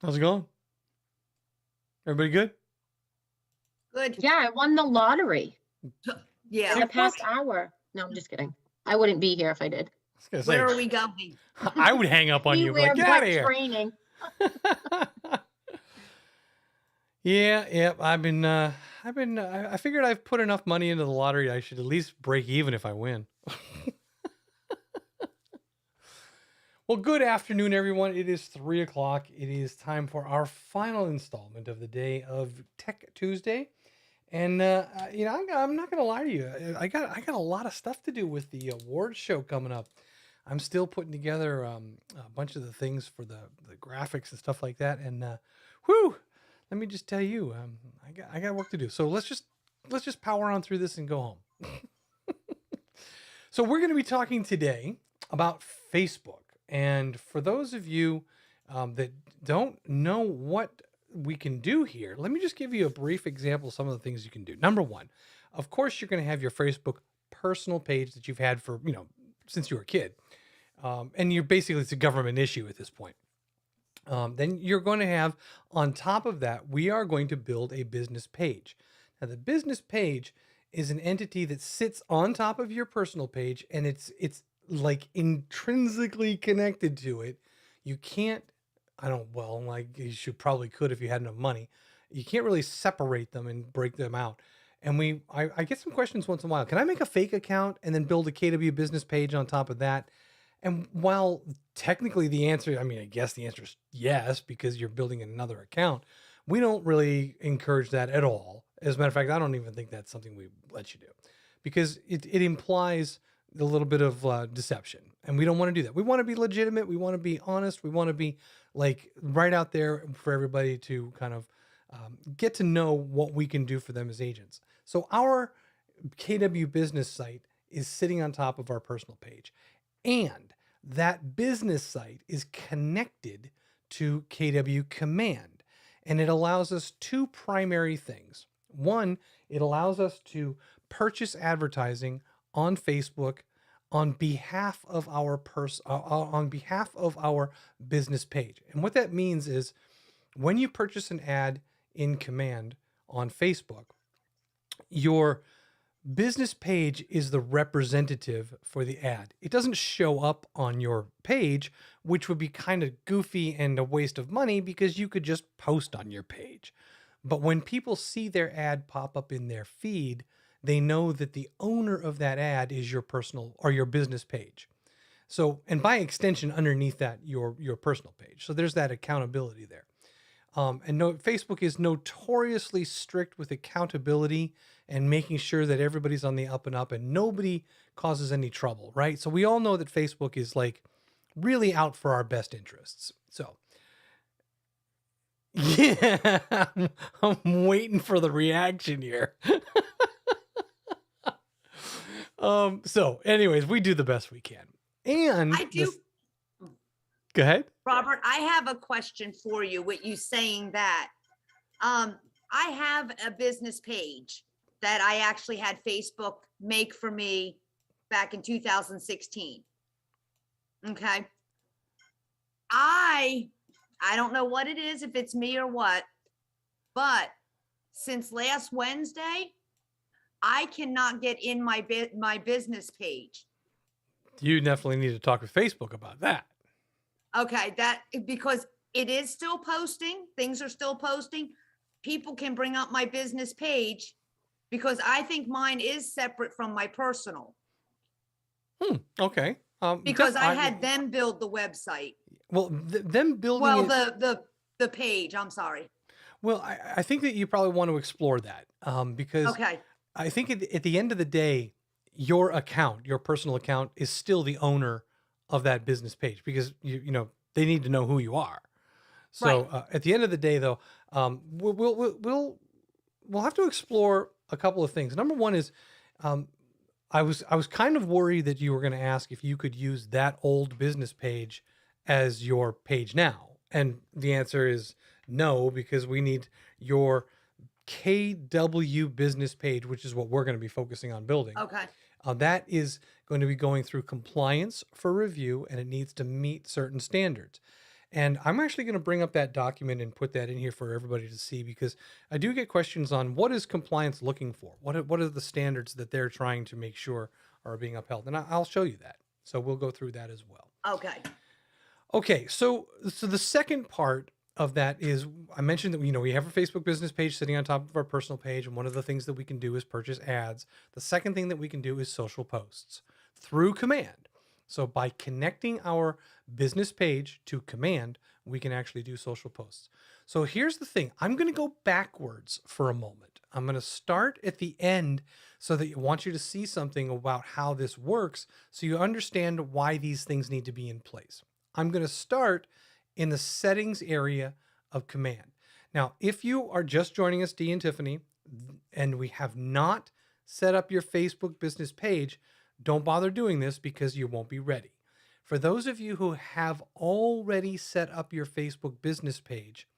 How's it going? Everybody good? Good. Yeah, I won the lottery Yeah. in the past hour. No, I'm just kidding. I wouldn't be here if I did. I was Where gonna are say, we going? I would hang up on you and be like, Beware get out butt of here. training. Yeah. I figured I've put enough money into the lottery. I should at least break even if I win. Well, good afternoon, everyone. It is 3 o'clock. It is time for our final installment of the day of Tech Tuesday. And I'm not gonna lie to you. I got a lot of stuff to do with the awards show coming up. I'm still putting together a bunch of the things for the graphics and stuff like that. And whew, let me just tell you, I got work to do. So let's just power on through this and go home. So we're going to be talking today about Facebook. And for those of you that don't know what we can do here, let me just give you a brief example of some of the things you can do. Number one, of course, you're going to have your Facebook personal page that you've had for, since you were a kid. And you're basically, it's a government issue at this point. Then you're going to have, on top of that, we are going to build a business page. Now, the business page is an entity that sits on top of your personal page, and it's like intrinsically connected to it. You can't, like you should probably could if you had enough money. You can't really separate them and break them out. And I get some questions once in a while. Can I make a fake account and then build a KW business page on top of that? And while technically the answer, I guess the answer is yes, because you're building another account, we don't really encourage that at all. As a matter of fact, I don't even think that's something we let you do, because it implies a little bit of deception. And we don't want to do that. We want to be legitimate. We want to be honest. We want to be like right out there for everybody to kind of get to know what we can do for them as agents. So our KW business site is sitting on top of our personal page. And that business site is connected to KW Command. And it allows us two primary things. One, it allows us to purchase advertising on Facebook on behalf of our on behalf of our business page. And what that means is when you purchase an ad in Command on Facebook, your business page is the representative for the ad. It doesn't show up on your page, which would be kind of goofy and a waste of money because you could just post on your page. But when people see their ad pop up in their feed, they know that the owner of that ad is your personal or your business page. So, and by extension, underneath that, your personal page. So there's that accountability there. Facebook is notoriously strict with accountability and making sure that everybody's on the up and up and nobody causes any trouble, right? So we all know that Facebook is like really out for our best interests. So yeah, I'm waiting for the reaction here. So anyways, we do the best we can. And I do. Go ahead. Robert, I have a question for you with you saying that. I have a business page that I actually had Facebook make for me back in 2016. Okay. I don't know what it is, if it's me or what, but since last Wednesday, I cannot get in my business page. You definitely need to talk with Facebook about that. Okay, that because it is still posting, things are still posting. People can bring up my business page because I think mine is separate from my personal. Okay. Because I had them build the website. Well, them building. Well, the page. I'm sorry. Well, I think that you probably want to explore that because Okay. I think at the end of the day, your account, your personal account, is still the owner of that business page because they need to know who you are. So Right. At the end of the day, though, we'll have to explore a couple of things. Number one is, I was kind of worried that you were going to ask if you could use that old business page as your page now, and the answer is no, because we need your KW business page, which is what we're going to be focusing on building. Okay. That is going to be going through compliance for review, and it needs to meet certain standards. And I'm actually going to bring up that document and put that in here for everybody to see, because I do get questions on what is compliance looking for? What are the standards that they're trying to make sure are being upheld? And I'll show you that. So we'll go through that as well. Okay. Okay, so the second part of that is, I mentioned that we have a Facebook business page sitting on top of our personal page, and one of the things that we can do is purchase ads. The second thing that we can do is social posts through command. So by connecting our business page to command, we can actually do social posts. So here's the thing. I'm going to go backwards for a moment. I'm going to start at the end so that I want you to see something about how this works, so you understand why these things need to be in place. I'm going to start in the settings area of command. Now, if you are just joining us, Dee and Tiffany, and we have not set up your Facebook business page, don't bother doing this because you won't be ready. For those of you who have already set up your Facebook business page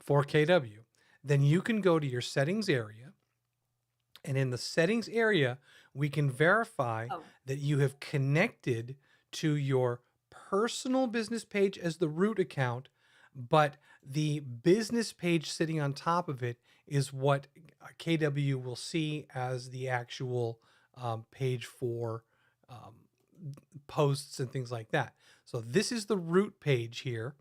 for KW, then you can go to your settings area. And in the settings area, we can verify that you have connected to your personal business page as the root account, but the business page sitting on top of it is what KW will see as the actual page for posts and things like that. So this is the root page here.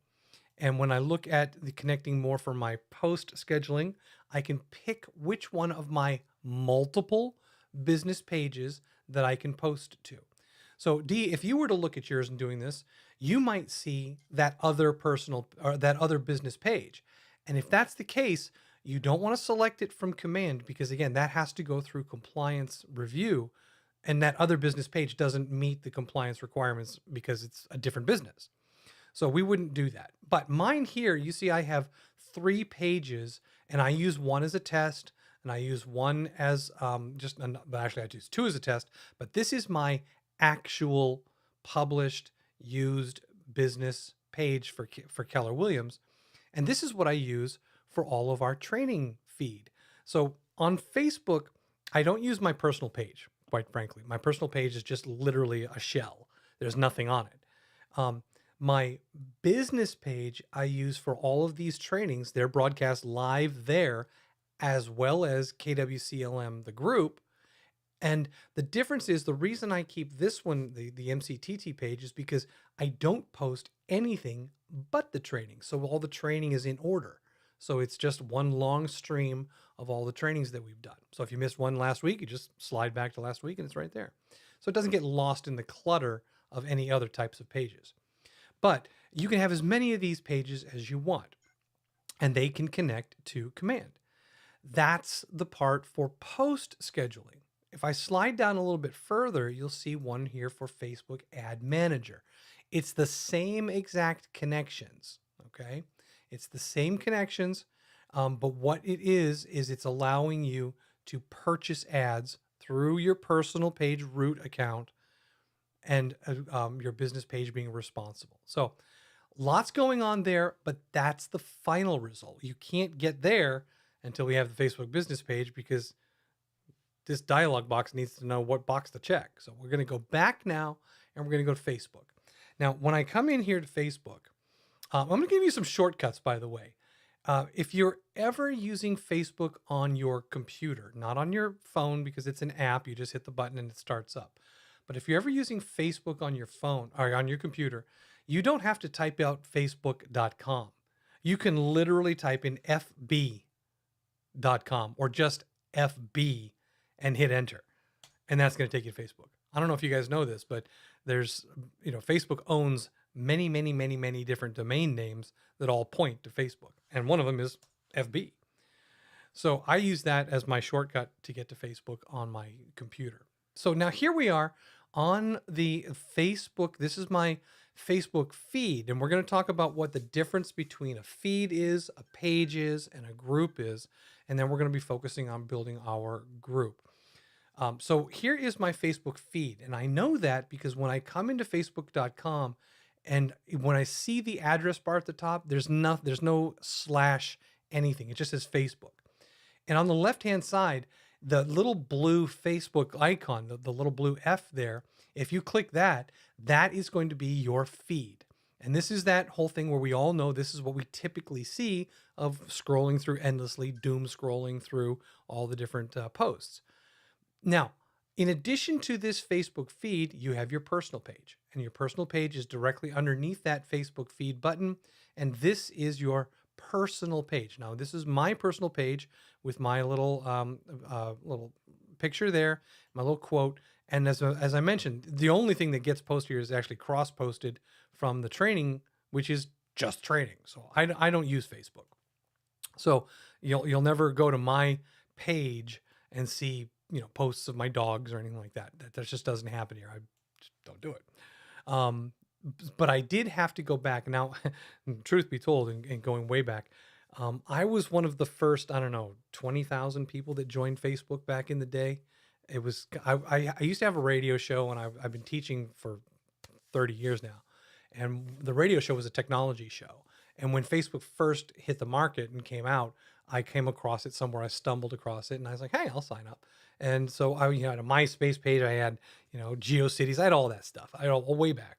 And when I look at the connecting more for my post scheduling, I can pick which one of my multiple business pages that I can post to. So Dee, if you were to look at yours and doing this, you might see that other personal or that other business page. And if that's the case, you don't want to select it from command, because again, that has to go through compliance review, and that other business page doesn't meet the compliance requirements because it's a different business. So we wouldn't do that. But mine here, you see I have 3 pages, and I use one as a test, and I use one as actually I use 2 as a test, but this is my actual published used business page for Keller Williams. And this is what I use for all of our training feed. So on Facebook, I don't use my personal page, quite frankly. My personal page is just literally a shell. There's nothing on it. My business page I use for all of these trainings. They're broadcast live there, as well as KWCLM, the group. And the difference is, the reason I keep this one, the MCTT page, is because I don't post anything but the training. So all the training is in order. So it's just one long stream of all the trainings that we've done. So if you missed one last week, you just slide back to last week and it's right there. So it doesn't get lost in the clutter of any other types of pages. But you can have as many of these pages as you want, and they can connect to command. That's the part for post scheduling. If I slide down a little bit further, you'll see one here for Facebook Ad Manager. It's the same exact connections, okay? It's the same connections, but what it is it's allowing you to purchase ads through your personal page root account, and your business page being responsible. So lots going on there, but that's the final result. You can't get there until we have the Facebook business page, because this dialog box needs to know what box to check. So we're going to go back now, and we're going to go to Facebook. Now, when I come in here to Facebook, I'm going to give you some shortcuts, by the way. If you're ever using Facebook on your computer, not on your phone, because it's an app, you just hit the button and it starts up. But if you're ever using Facebook on your phone or on your computer, you don't have to type out facebook.com. You can literally type in fb.com or just FB and hit enter. And that's going to take you to Facebook. I don't know if you guys know this, but there's, Facebook owns many, many, many, many different domain names that all point to Facebook. And one of them is FB. So I use that as my shortcut to get to Facebook on my computer. So now here we are on the Facebook. This is my Facebook feed, and we're going to talk about what the difference between a feed is, a page is, and a group is. And then we're going to be focusing on building our group. So here is my Facebook feed. And I know that because when I come into facebook.com, and when I see the address bar at the top, there's no slash anything. It just says Facebook. And on the left-hand side, the little blue Facebook icon, the little blue F there, if you click that, that is going to be your feed. And this is that whole thing where we all know this is what we typically see of scrolling through endlessly, doom scrolling through all the different posts. Now, in addition to this Facebook feed, you have your personal page, and your personal page is directly underneath that Facebook feed button. And this is your personal page. Now, this is my personal page with my little picture there, my little quote. And as I mentioned, the only thing that gets posted here is actually cross posted from the training, which is just training. So I don't use Facebook. So you'll never go to my page and see, posts of my dogs or anything like that. That just doesn't happen here. I just don't do it. Um, but I did have to go back. Now, truth be told, and going way back, I was one of the first, I don't know, 20,000 people that joined Facebook back in the day. It was, I used to have a radio show, and I've been teaching for 30 years now. And the radio show was a technology show. And when Facebook first hit the market and came out, I came across it somewhere. I stumbled across it, and I was like, hey, I'll sign up. And so I had a MySpace page. I had, GeoCities. I had all that stuff. I had all way back.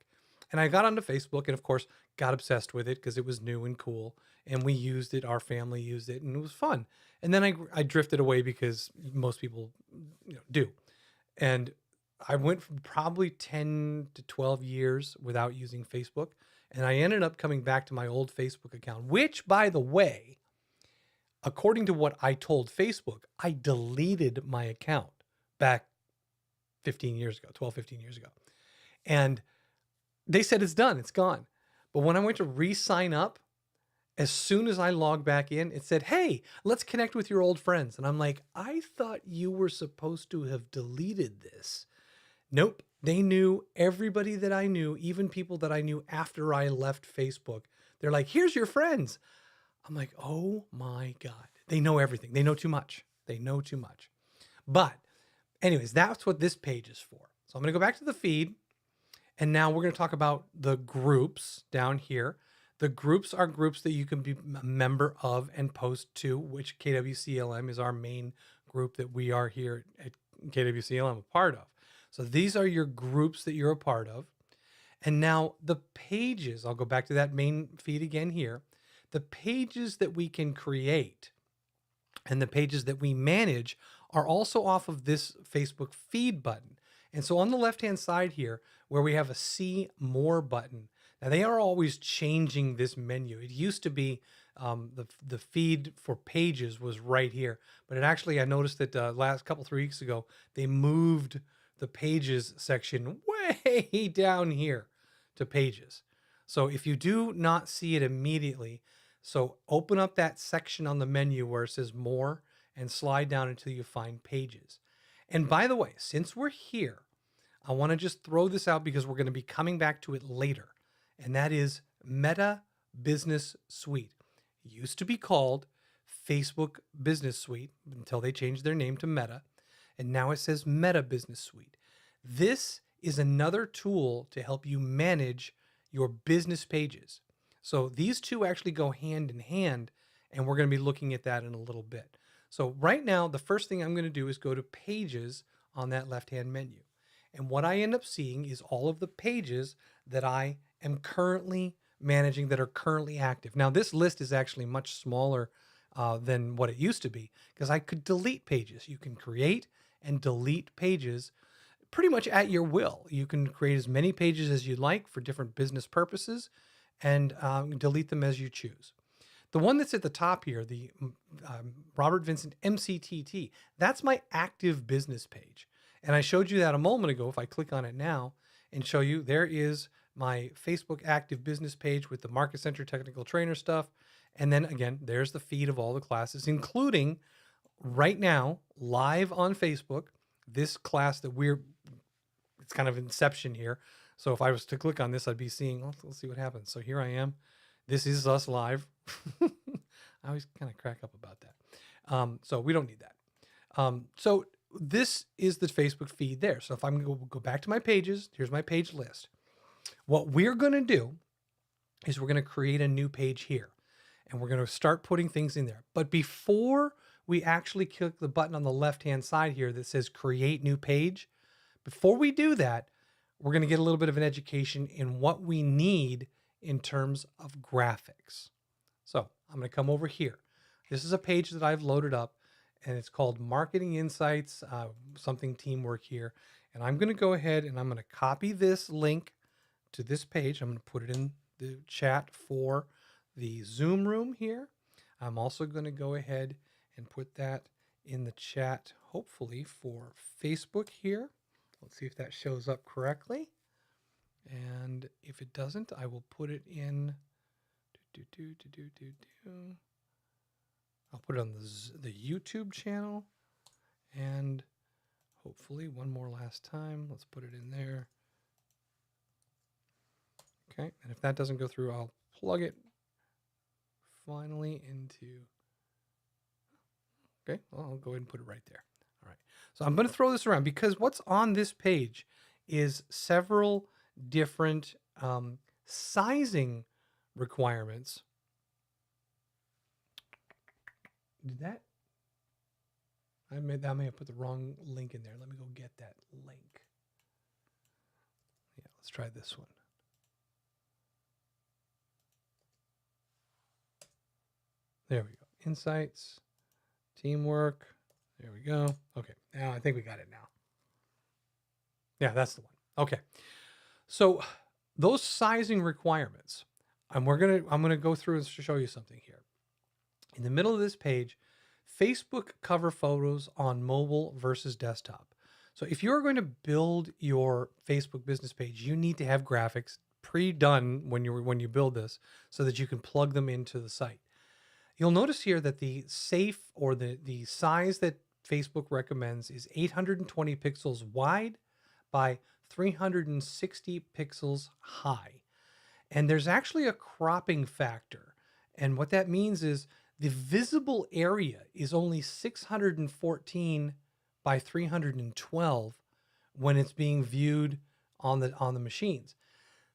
And I got onto Facebook, and of course got obsessed with it because it was new and cool. And we used it. Our family used it, and it was fun. And then I drifted away because most people, do. And I went from probably 10 to 12 years without using Facebook. And I ended up coming back to my old Facebook account, which, by the way, according to what I told Facebook, I deleted my account back 15 years ago, 12, 15 years ago. And they said it's done, it's gone. But when I went to re-sign up, as soon as I logged back in, it said, hey, let's connect with your old friends. And I'm like, I thought you were supposed to have deleted this. Nope. They knew everybody that I knew, even people that I knew after I left Facebook. They're like, here's your friends. I'm like, oh my God. They know everything. They know too much. They know too much. But anyways, that's what this page is for. So I'm going to go back to the feed. And now we're going to talk about the groups down here. The groups are groups that you can be a member of and post to, which KWCLM is our main group that we are here at KWCLM a part of. So these are your groups that you're a part of. And now the pages, I'll go back to that main feed again here. The pages that we can create and the pages that we manage are also off of this Facebook feed button. And so on the left-hand side here, where we have a See More button, now they are always changing this menu. It used to be the feed for pages was right here, but it actually, I noticed that last 3 weeks ago, they moved the pages section way down here to pages. So if you do not see it immediately, so open up that section on the menu where it says More and slide down until you find pages. And by the way, since we're here, I want to just throw this out because we're going to be coming back to it later. And that is Meta Business Suite. It used to be called Facebook Business Suite until they changed their name to Meta. And now it says Meta Business Suite. This is another tool to help you manage your business pages. So these two actually go hand in hand, and we're going to be looking at that in a little bit. So right now, the first thing I'm going to do is go to Pages on that left-hand menu. And what I end up seeing is all of the pages that I am currently managing that are currently active. Now, this list is actually much smaller than what it used to be because I could delete pages. You can create and delete pages pretty much at your will. You can create as many pages as you like for different business purposes and delete them as you choose. The one that's at the top here, the Robert Vincent MCTT, that's my active business page. And I showed you that a moment ago. If I click on it now and show you, there is my Facebook active business page with the Market Center Technical Trainer stuff. And then again, there's the feed of all the classes, including right now, live on Facebook, this class that it's kind of inception here. So if I was to click on this, I'd be seeing, let's see what happens. So here I am. This is us live. I always kind of crack up about that. So we don't need that. So this is the Facebook feed there. So if I'm going to go back to my pages, here's my page list. What we're going to do is we're going to create a new page here. And we're going to start putting things in there. But before we actually click the button on the left-hand side here that says Create New Page, before we do that, we're going to get a little bit of an education in what we need in terms of graphics. So I'm going to come over here. This is a page that I've loaded up, and it's called Marketing Insights, something teamwork here. And I'm going to go ahead and I'm going to copy this link to this page. I'm going to put it in the chat for the Zoom room here. I'm also going to go ahead and put that in the chat, hopefully for Facebook here. Let's see if that shows up correctly. And if it doesn't, I will put it in. I'll put it on the YouTube channel, and hopefully one more last time. Let's put it in there. Okay, and if that doesn't go through, I'll plug it finally into. Okay, well, I'll go ahead and put it right there. All right, so I'm going to throw this around because what's on this page is several different sizing requirements. Did that? I may have put the wrong link in there. Let me go get that link. Yeah, let's try this one. There we go. Insights, teamwork. There we go. Okay, now I think we got it now. Yeah, that's the one. Okay, so those sizing requirements, I'm gonna go through and show you something here. In the middle of this page, Facebook cover photos on mobile versus desktop. So if you're going to build your Facebook business page, you need to have graphics pre-done when you build this so that you can plug them into the site. You'll notice here that the safe or the size that Facebook recommends is 820 pixels wide by 360 pixels high. And there's actually a cropping factor. And what that means is the visible area is only 614 by 312 when it's being viewed on the machines.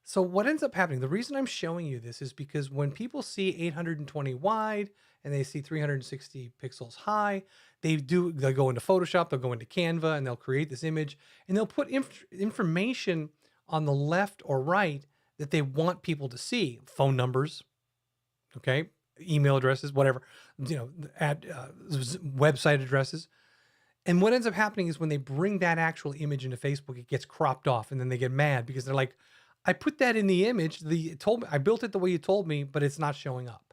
So what ends up happening, the reason I'm showing you this is because when people see 820 wide and they see 360 pixels high, they'll go into Photoshop, they'll go into Canva, and they'll create this image, and they'll put information on the left or right that they want people to see, phone numbers, okay, email addresses, whatever, website addresses. And what ends up happening is when they bring that actual image into Facebook, it gets cropped off, and then they get mad because they're like, I put that in the image. I built it the way you told me, but it's not showing up.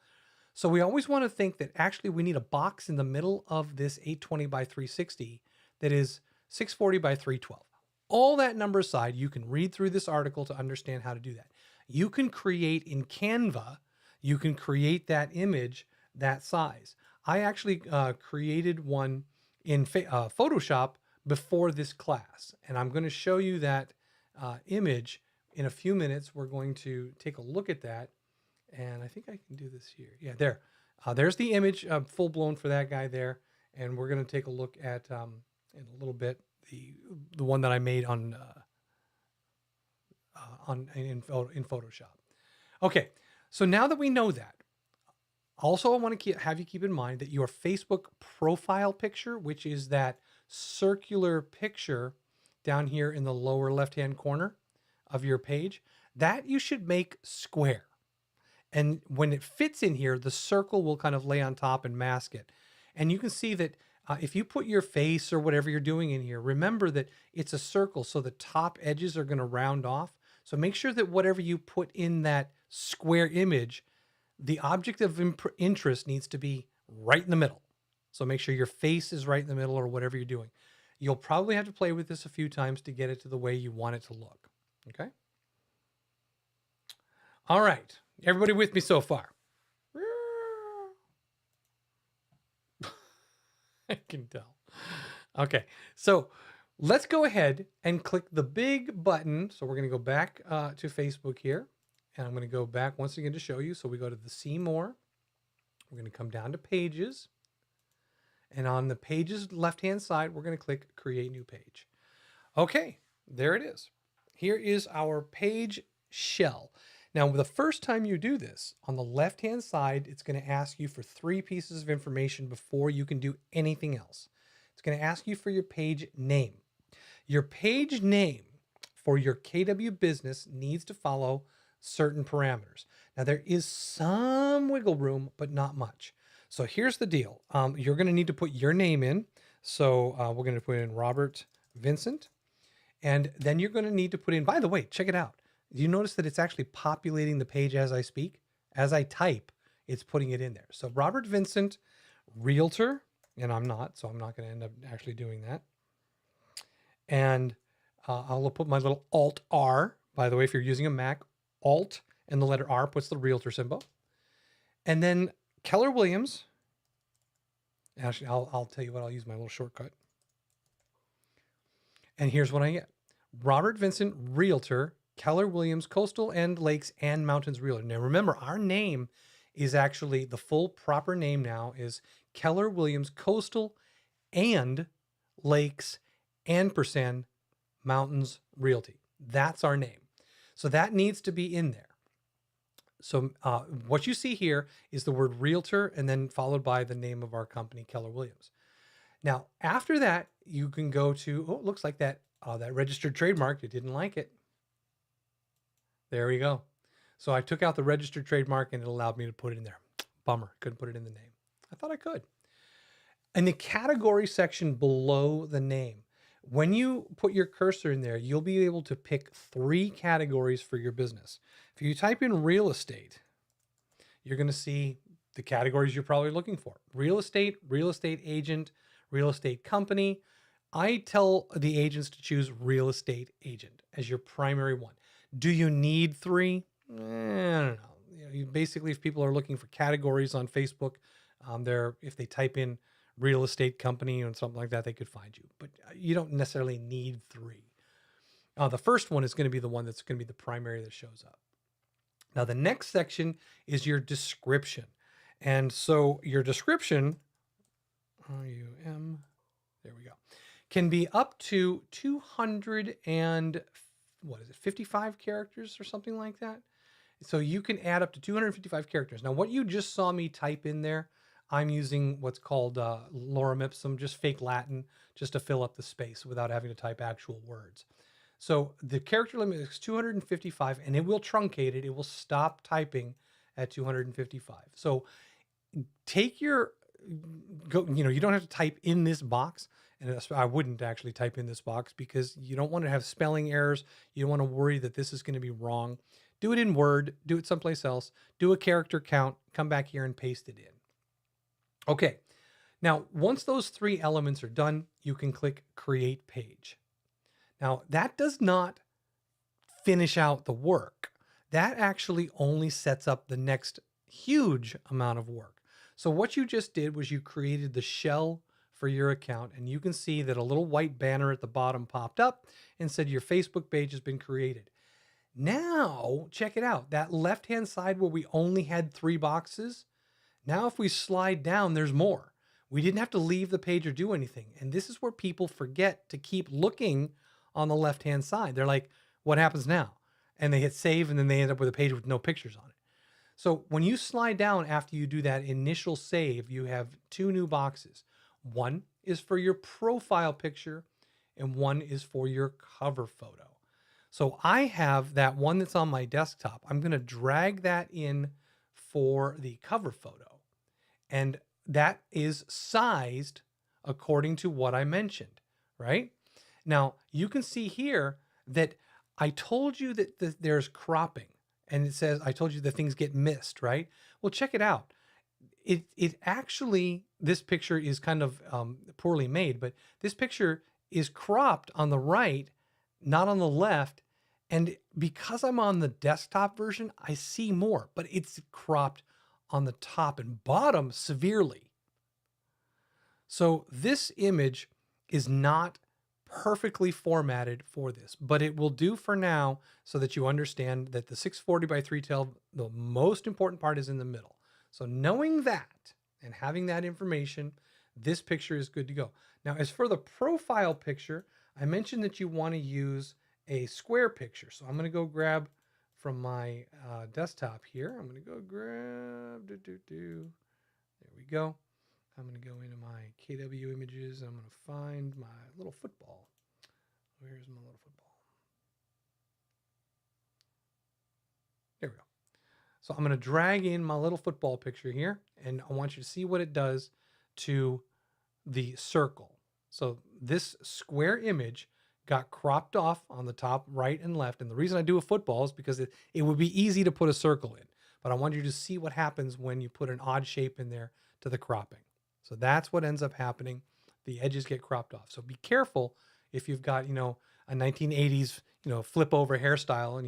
So we always want to think that actually we need a box in the middle of this 820 by 360 that is 640 by 312. All that number aside, you can read through this article to understand how to do that. You can create in Canva, you can create that image that size. I actually created one in Photoshop before this class, and I'm going to show you that image in a few minutes. We're going to take a look at that, and I think I can do this here. Yeah, there's the image full blown for that guy there, and we're going to take a look at in a little bit the one that I made in Photoshop. Okay, so now that we know that, also I want to have you keep in mind that your Facebook profile picture, which is that circular picture down here in the lower left-hand corner of your page, that you should make square. And when it fits in here, the circle will kind of lay on top and mask it. And you can see that if you put your face or whatever you're doing in here, remember that it's a circle, so the top edges are going to round off. So make sure that whatever you put in that square image, the object of interest needs to be right in the middle. So make sure your face is right in the middle or whatever you're doing. You'll probably have to play with this a few times to get it to the way you want it to look. Okay? All right. Everybody with me so far? I can tell. Okay. So let's go ahead and click the big button. So we're going to go back to Facebook here. And I'm going to go back once again to show you. So we go to the See More. We're going to come down to Pages. And on the Pages left-hand side, we're going to click Create New Page. Okay, there it is. Here is our page shell. Now, the first time you do this, on the left-hand side, it's going to ask you for 3 pieces of information before you can do anything else. It's going to ask you for your page name. Your page name for your KW business needs to follow certain parameters. Now, there is some wiggle room, but not much. So here's the deal. You're going to need to put your name in. So we're going to put in Robert Vincent. And then you're going to need to put in, by the way, check it out. You notice that it's actually populating the page as I speak. As I type, it's putting it in there. So Robert Vincent, realtor, and I'm not, so I'm not going to end up actually doing that. And I'll put my little Alt R. By the way, if you're using a Mac, Alt and the letter R puts the realtor symbol. And then Keller Williams. Actually, I'll tell you what, I'll use my little shortcut. And here's what I get. Robert Vincent, realtor, Keller Williams, coastal and lakes and mountains realtor. Now remember, our name is actually, the full proper name now is Keller Williams, coastal and lakes and percent mountains realty. That's our name. So that needs to be in there. So what you see here is the word realtor and then followed by the name of our company, Keller Williams. Now, after that, you can go to, oh, it looks like that registered trademark. It didn't like it. There we go. So I took out the registered trademark and it allowed me to put it in there. Bummer, couldn't put it in the name. I thought I could. In the category section below the name, when you put your cursor in there, you'll be able to pick 3 categories for your business. If you type in real estate, you're going to see the categories you're probably looking for. Real estate agent, real estate company. I tell the agents to choose real estate agent as your primary one. Do you need 3? I don't know. Basically, if people are looking for categories on Facebook, if they type in real estate company and something like that, they could find you. But you don't necessarily need 3. The first one is going to be the one that's going to be the primary that shows up. Now, the next section is your description. And so your description, there we go, can be up to 55 characters or something like that. So you can add up to 255 characters. Now, what you just saw me type in there, I'm using what's called lorem ipsum, just fake Latin, just to fill up the space without having to type actual words. So the character limit is 255 and it will truncate it. It will stop typing at 255. So take you don't have to type in this box. And I wouldn't actually type in this box because you don't want to have spelling errors. You don't want to worry that this is going to be wrong. Do it in Word, do it someplace else, do a character count, come back here and paste it in. Okay. Now, once those 3 elements are done, you can click Create Page. Now, that does not finish out the work. That actually only sets up the next huge amount of work. So what you just did was you created the shell for your account, and you can see that a little white banner at the bottom popped up and said your Facebook page has been created. Now, check it out. That left-hand side where we only had 3 boxes, now if we slide down, there's more. We didn't have to leave the page or do anything. And this is where people forget to keep looking on the left-hand side. They're like, what happens now? And they hit save and then they end up with a page with no pictures on it. So when you slide down after you do that initial save, you have 2 new boxes. One is for your profile picture and one is for your cover photo. So I have that one that's on my desktop. I'm going to drag that in for the cover photo. And that is sized according to what I mentioned, right? Now, you can see here that I told you that there's cropping. And it says, I told you that things get missed, right? Well, check it out. It actually, this picture is kind of poorly made, but this picture is cropped on the right, not on the left. And because I'm on the desktop version, I see more, but it's cropped on the top and bottom severely. So this image is not perfectly formatted for this, but it will do for now so that you understand that the 640 by 312, the most important part is in the middle. So knowing that and having that information, this picture is good to go. Now, as for the profile picture, I mentioned that you want to use a square picture. So I'm going to go grab from my desktop here. I'm going to go grab, there we go. I'm going to go into my KW images. I'm going to find my little football. Where's my little football? So I'm going to drag in my little football picture here, and I want you to see what it does to the circle. So this square image got cropped off on the top right and left. And the reason I do a football is because it would be easy to put a circle in, but I want you to see what happens when you put an odd shape in there to the cropping. So that's what ends up happening. The edges get cropped off. So be careful if you've got, a 1980s, flip over hairstyle, and,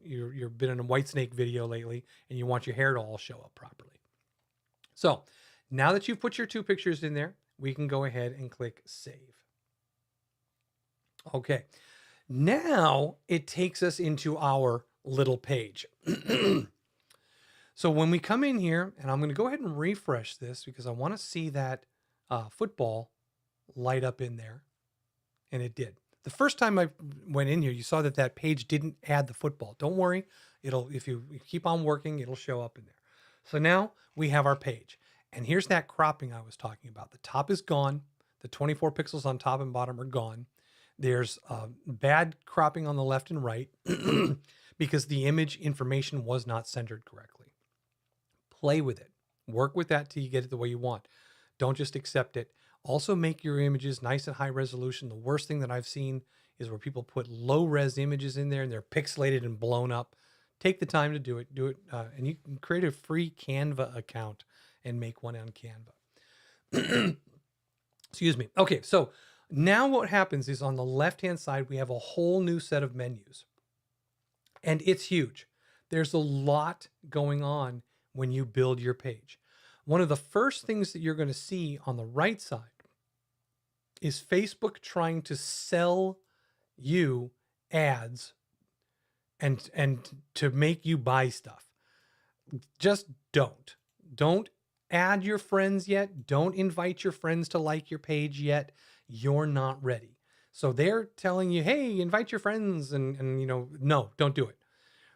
you've been in a Whitesnake video lately and you want your hair to all show up properly. So now that you've put your two pictures in there, we can go ahead and click save. Okay, now it takes us into our little page. So when we come in here, and I'm going to go ahead and refresh this because I want to see that football light up in there. And it did. The first time I went in here, you saw that page didn't add the football. Don't worry. If you keep on working, it'll show up in there. So now we have our page. And here's that cropping I was talking about. The top is gone. The 24 pixels on top and bottom are gone. There's bad cropping on the left and right because the image information was not centered correctly. Play with it. Work with that till you get it the way you want. Don't just accept it. Also make your images nice and high resolution. The worst thing that I've seen is where people put low res images in there and they're pixelated and blown up. Take the time to do it. And you can create a free Canva account and make one on Canva. Excuse me. Okay, so now what happens is on the left-hand side, we have a whole new set of menus. And it's huge. There's a lot going on when you build your page. One of the first things that you're going to see on the right side is Facebook trying to sell you ads and to make you buy stuff. Just don't. Don't add your friends yet. Don't invite your friends to like your page yet. You're not ready. So they're telling you, hey, invite your friends and no, don't do it.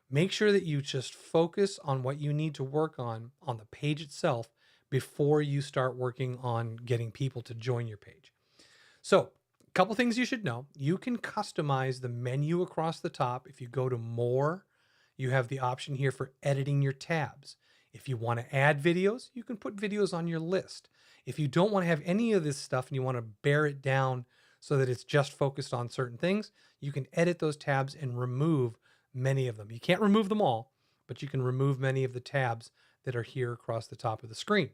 Make sure that you just focus on what you need to work on the page itself before you start working on getting people to join your page. So a couple things you should know. You can customize the menu across the top. If you go to more, you have the option here for editing your tabs. If you want to add videos, you can put videos on your list. If you don't want to have any of this stuff and you want to bear it down so that it's just focused on certain things, you can edit those tabs and remove many of them. You can't remove them all, but you can remove many of the tabs that are here across the top of the screen.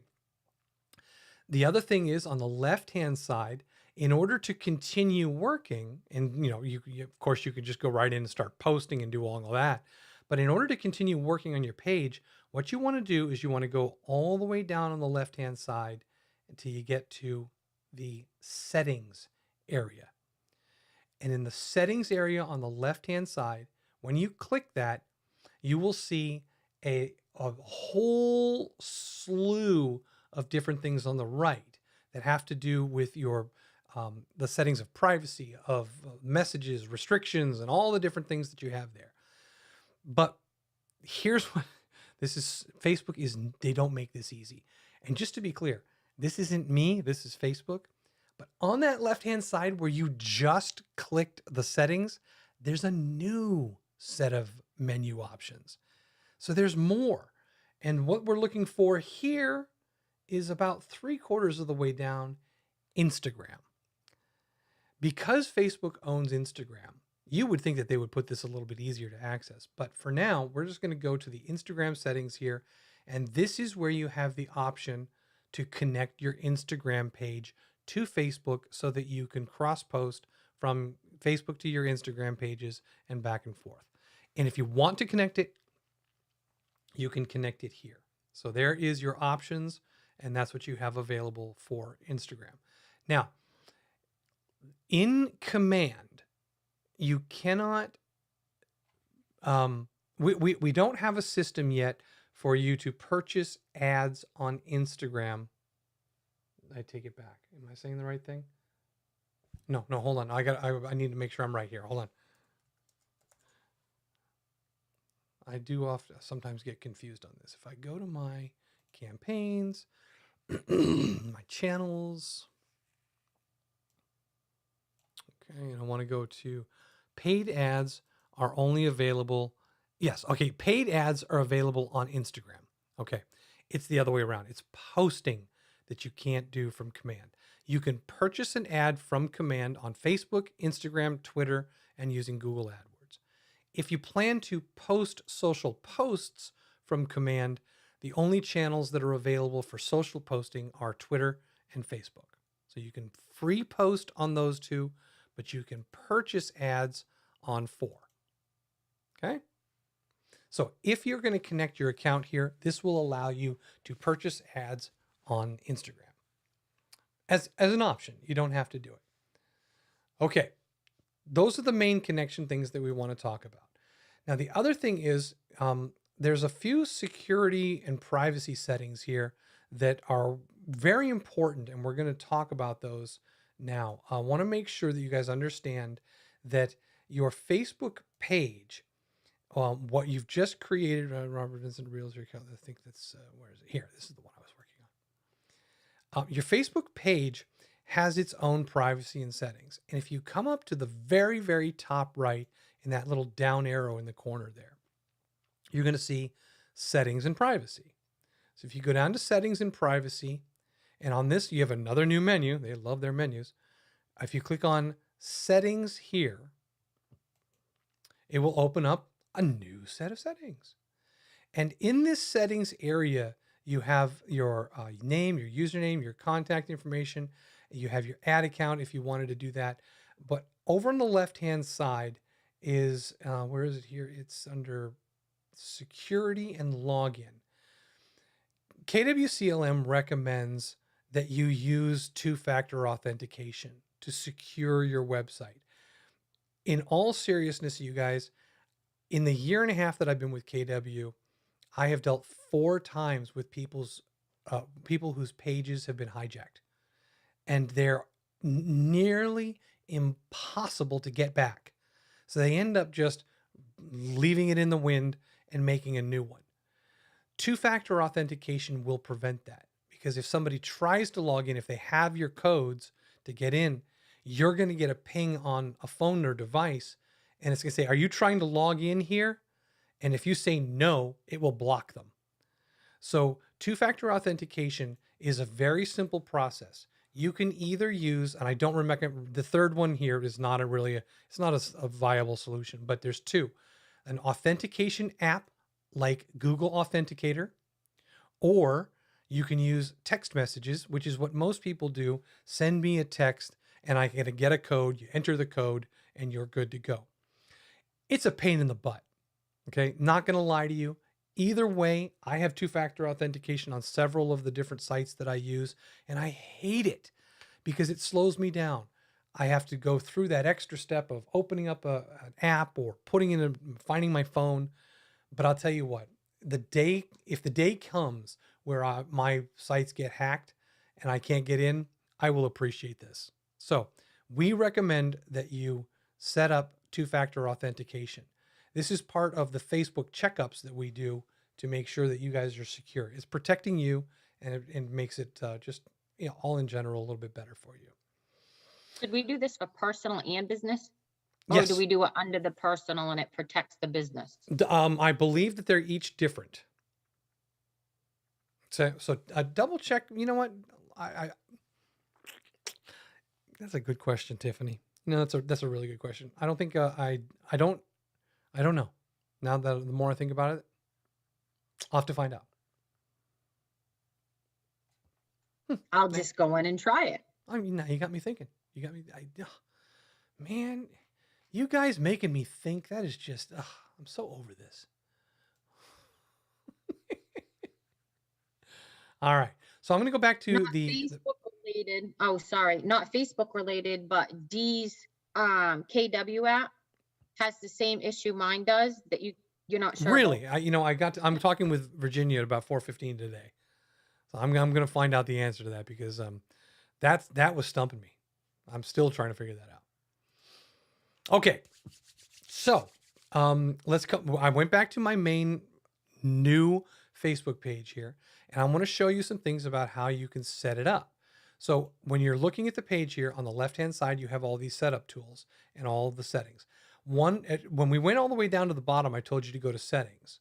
The other thing is on the left-hand side, in order to continue working, and you of course you could just go right in and start posting and do all of that. But in order to continue working on your page, what you want to do is you want to go all the way down on the left-hand side until you get to the settings area. And in the settings area on the left-hand side, when you click that, you will see a whole slew of different things on the right that have to do with your the settings of privacy, of messages, restrictions, and all the different things that you have there. But here's what Facebook they don't make this easy. And just to be clear, this isn't me, this is Facebook. But on that left-hand side where you just clicked the settings, there's a new set of menu options. So there's more. And what we're looking for here is about 3/4 of the way down, Instagram. Because Facebook owns Instagram, you would think that they would put this a little bit easier to access. But for now, we're just going to go to the Instagram settings here. And this is where you have the option to connect your Instagram page to Facebook so that you can cross-post from Facebook to your Instagram pages and back and forth. And if you want to connect it, you can connect it here. So there is your options, and that's what you have available for Instagram. Now, in command, you cannot, we don't have a system yet for you to purchase ads on Instagram. I take it back. Am I saying the right thing? No, hold on. I need to make sure I'm right here. Hold on. I do sometimes get confused on this. If I go to my campaigns, my channels, okay, and I want to go to paid ads are only available Yes. Okay. Paid ads are available on Instagram. Okay. It's the other way around. It's posting that you can't do from command. You can purchase an ad from command on Facebook, Instagram, Twitter, and using Google AdWords. If you plan to post social posts from command, the only channels that are available for social posting are Twitter and Facebook. So you can free post on those two, but you can purchase ads on 4. Okay. So if you're going to connect your account here, this will allow you to purchase ads on Instagram as an option. You don't have to do it. Okay. Those are the main connection things that we want to talk about. Now, the other thing is there's a few security and privacy settings here that are very important, and we're going to talk about those now. I want to make sure that you guys understand that your Facebook page, what you've just created, Robert Vincent Realtor account, I think that's, where is it? Here, this is the one I was working on. Your Facebook page has its own privacy and settings. And if you come up to the very, very top right in that little down arrow in the corner there, you're going to see settings and privacy. So if you go down to settings and privacy, and on this, you have another new menu. They love their menus. If you click on settings here, it will open up a new set of settings. And in this settings area, you have your name, your username, your contact information. You have your ad account if you wanted to do that. But over on the left-hand side is, where is it here? It's under security and login. KWCLM recommends that you use two-factor authentication to secure your website. In all seriousness, you guys, in the year and a half that I've been with KW, I have dealt 4 times with people whose pages have been hijacked, and they're nearly impossible to get back. So they end up just leaving it in the wind and making a new one. Two-factor authentication will prevent that, because if somebody tries to log in, if they have your codes to get in, you're going to get a ping on a phone or device, and it's going to say, "Are you trying to log in here?" And if you say no, it will block them. So two-factor authentication is a very simple process. You can either use, and I don't remember, the third one here is not it's not a viable solution, but there's 2. An authentication app like Google Authenticator, or you can use text messages, which is what most people do. Send me a text and I get a code, you enter the code and you're good to go. It's a pain in the butt. Okay. Not going to lie to you. Either way, I have two-factor authentication on several of the different sites that I use, and I hate it because it slows me down. I have to go through that extra step of opening up an app or finding my phone. But I'll tell you what, if the day comes where my sites get hacked and I can't get in, I will appreciate this. So we recommend that you set up two-factor authentication. This is part of the Facebook checkups that we do to make sure that you guys are secure. It's protecting you, and it makes it just, all in general, a little bit better for you. Should we do this for personal and business? Or Yes. do we do it under the personal and it protects the business? I believe that they're each different. So double check. You know what? I that's a good question, Tiffany. No, that's a really good question. I don't think I don't know. Now that the more I think about it, I'll have to find out. I'll just go in and try it. I mean, now you got me thinking. You got me. Man, you guys making me think. That is just. I'm so over this. All right, so I'm going to go back to Not Facebook related. Oh, sorry, not Facebook related, but Dee's KW app has the same issue mine does, that you're not sure. Really, I'm talking with Virginia at about 4:15 today, so I'm going to find out the answer to that, because that was stumping me. I'm still trying to figure that out. Okay, so let's come. I went back to my main new Facebook page here, and I want to show you some things about how you can set it up. So when you're looking at the page here on the left-hand side, you have all these setup tools and all of the settings. When we went all the way down to the bottom, I told you to go to settings.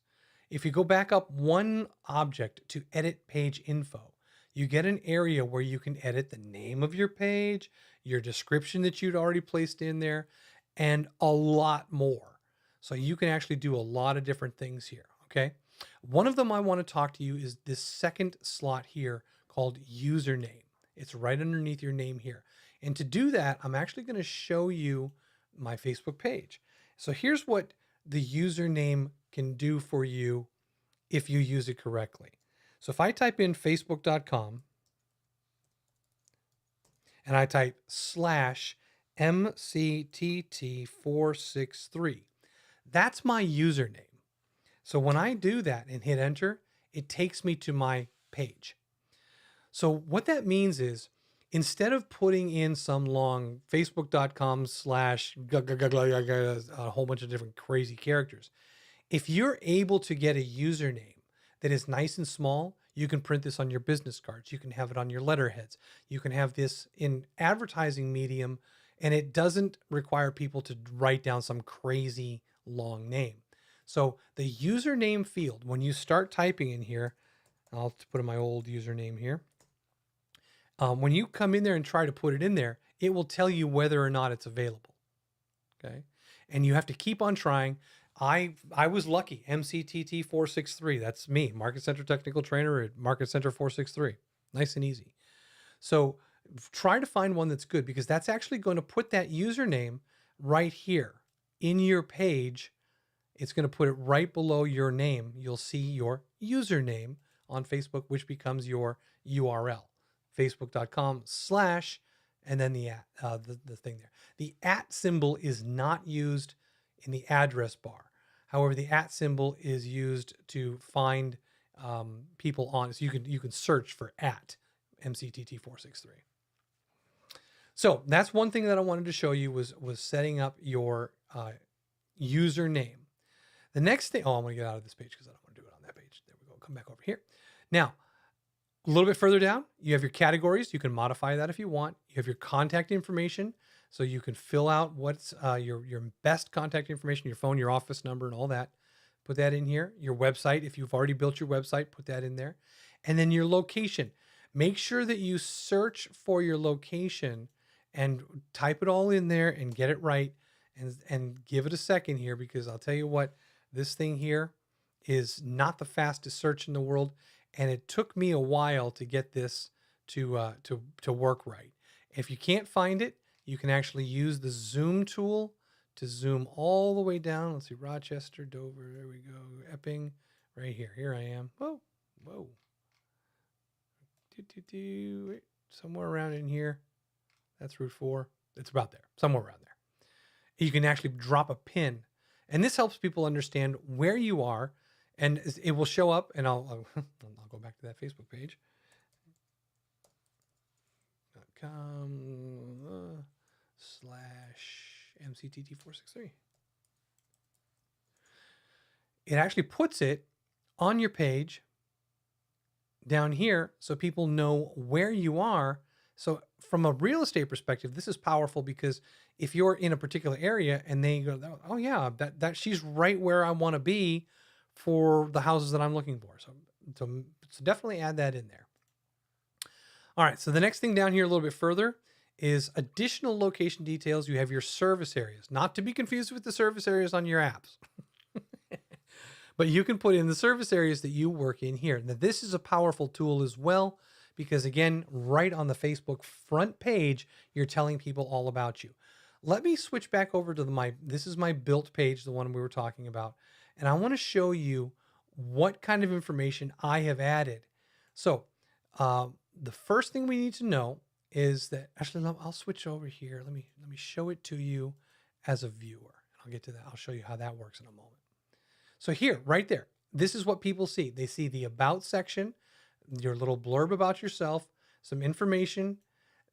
If you go back up one object to edit page info, you get an area where you can edit the name of your page, your description that you'd already placed in there, and a lot more. So you can actually do a lot of different things here. Okay. One of them I want to talk to you is this second slot here called username. It's right underneath your name here. And to do that, I'm actually going to show you my Facebook page. So here's what the username can do for you if you use it correctly. So if I type in facebook.com and I type /MCTT463, that's my username. So when I do that and hit enter, it takes me to my page. So what that means is, instead of putting in some long facebook.com/ a whole bunch of different crazy characters, if you're able to get a username that is nice and small, you can print this on your business cards. You can have it on your letterheads. You can have this in advertising medium, and it doesn't require people to write down some crazy long name. So the username field, when you start typing in here, I'll put in my old username here. When you come in there and try to put it in there, it will tell you whether or not it's available. Okay. And you have to keep on trying. I was lucky. MCTT 463. That's me, Market Center Technical Trainer at Market Center 463. Nice and easy. So try to find one that's good, because that's actually going to put that username right here in your page. It's going to put it right below your name. You'll see your username on Facebook, which becomes your URL. Facebook.com/ and then the thing there. The @ symbol is not used in the address bar. However, the @ symbol is used to find people on. So you can search for @MCTT463. So that's one thing that I wanted to show you was setting up your username. The next thing, I'm going to get out of this page because I don't want to do it on that page. There we go. Come back over here. Now, a little bit further down, you have your categories. You can modify that if you want. You have your contact information. So you can fill out what's your best contact information, your phone, your office number, and all that. Put that in here. Your website, if you've already built your website, put that in there. And then your location. Make sure that you search for your location and type it all in there and get it right. And give it a second here, because I'll tell you what, this thing here is not the fastest search in the world. And it took me a while to get this to work right. If you can't find it, you can actually use the zoom tool to zoom all the way down. Let's see, Rochester, Dover, there we go, Epping, right here. Here I am. Whoa. Wait, somewhere around in here. That's Route 4. It's about there, somewhere around there. You can actually drop a pin. And this helps people understand where you are. And it will show up, and I'll go back to that Facebook page. .com/MCTT463. It actually puts it on your page down here so people know where you are. So from a real estate perspective, this is powerful, because if you're in a particular area and they go, oh yeah, that she's right where I want to be for the houses that I'm looking for. So definitely add that in there. All right. So the next thing down here a little bit further is additional location details. You have your service areas, not to be confused with the service areas on your apps, but you can put in the service areas that you work in here. Now, this is a powerful tool as well, because again, right on the Facebook front page, you're telling people all about you. Let me switch back over to this is my built page, the one we were talking about. And I want to show you what kind of information I have added. So the first thing we need to know is that, actually, I'll switch over here. Let me show it to you as a viewer. I'll get to that. I'll show you how that works in a moment. So here, right there, this is what people see. They see the About section, your little blurb about yourself, some information.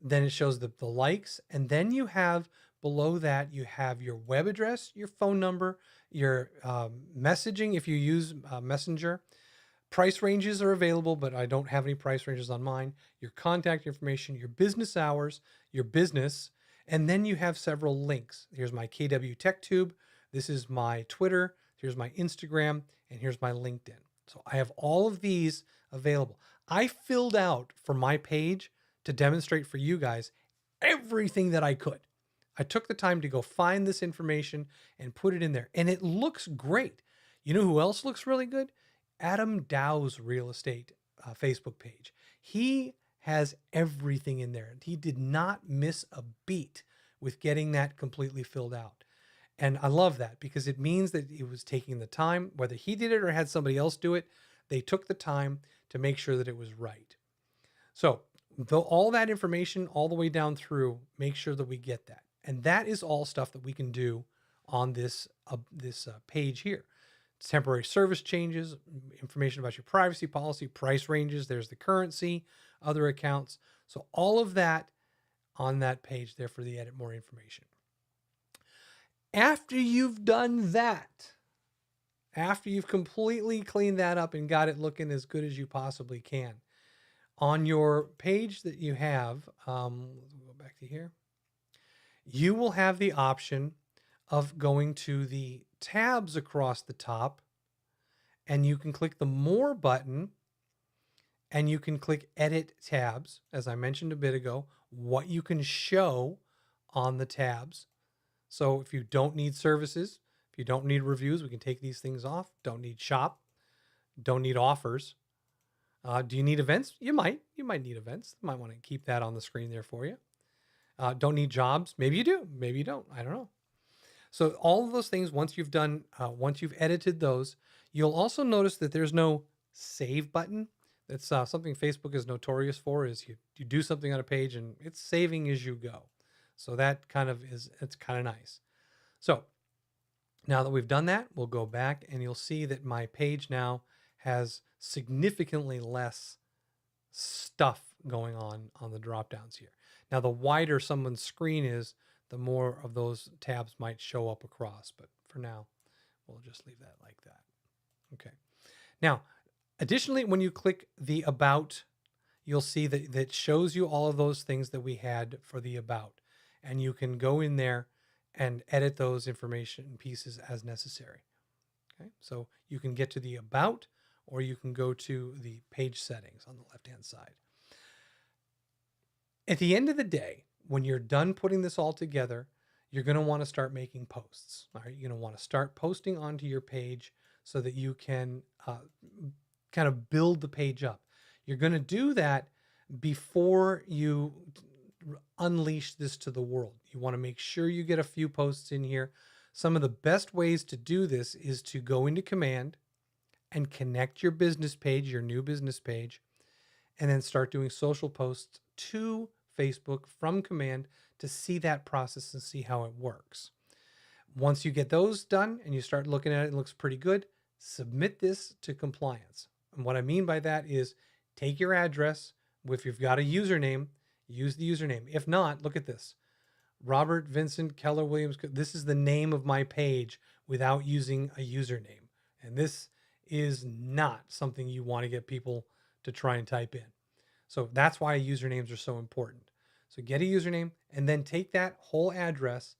Then it shows the likes. And then you have below that, you have your web address, your phone number, your messaging if you use Messenger. Price ranges are available, but I don't have any price ranges on mine. Your contact information, your business hours, your business, And then you have several links. Here's my KW Tech Tube. This is my Twitter. Here's my Instagram. And here's my LinkedIn. So I have all of these available. I filled out for my page to demonstrate for you guys everything that I could. I took the time to go find this information and put it in there. And it looks great. You know who else looks really good? Adam Dow's real estate Facebook page. He has everything in there. He did not miss a beat with getting that completely filled out. And I love that because it means that it was taking the time, whether he did it or had somebody else do it, they took the time to make sure that it was right. So all that information all the way down through, make sure that we get that. And that is all stuff that we can do on this page here. It's temporary service changes, information about your privacy policy, price ranges. There's the currency, other accounts. So all of that on that page there for the edit more information. After you've done that, after you've completely cleaned that up and got it looking as good as you possibly can, on your page that you have, let's go back to here, you will have the option of going to the tabs across the top, and you can click the More button, and you can click Edit Tabs, as I mentioned a bit ago, what you can show on the tabs. So if you don't need services, if you don't need reviews, we can take these things off. Don't need shop, don't need offers. Do you need events? You might need events. You might want to keep that on the screen there for you. Don't need jobs. Maybe you do, maybe you don't. I don't know. So all of those things, once you've done, once you've edited those, you'll also notice that there's no save button. That's something Facebook is notorious for, is you do something on a page and it's saving as you go. So that kind of it's kind of nice. So now that we've done that, we'll go back and you'll see that my page now has significantly less stuff going on the drop downs here. Now, the wider someone's screen is, the more of those tabs might show up across. But for now, we'll just leave that like that. Okay. Now, additionally, when you click the About, you'll see that shows you all of those things that we had for the About. And you can go in there and edit those information pieces as necessary. Okay. So you can get to the About, or you can go to the page settings on the left-hand side. At the end of the day, when you're done putting this all together, you're going to want to start making posts. All right, you're going to want to start posting onto your page so that you can kind of build the page up. You're going to do that before you unleash this to the world. You want to make sure you get a few posts in here. Some of the best ways to do this is to go into Command and connect your business page, your new business page, and then start doing social posts to Facebook from Command to see that process and see how it works. Once you get those done and you start looking at it, it looks pretty good, submit this to compliance. And what I mean by that is take your address. If you've got a username, use the username. If not, look at this. Robert Vincent Keller Williams. This is the name of my page without using a username. And this is not something you want to get people to try and type in. So that's why usernames are so important. So get a username and then take that whole address,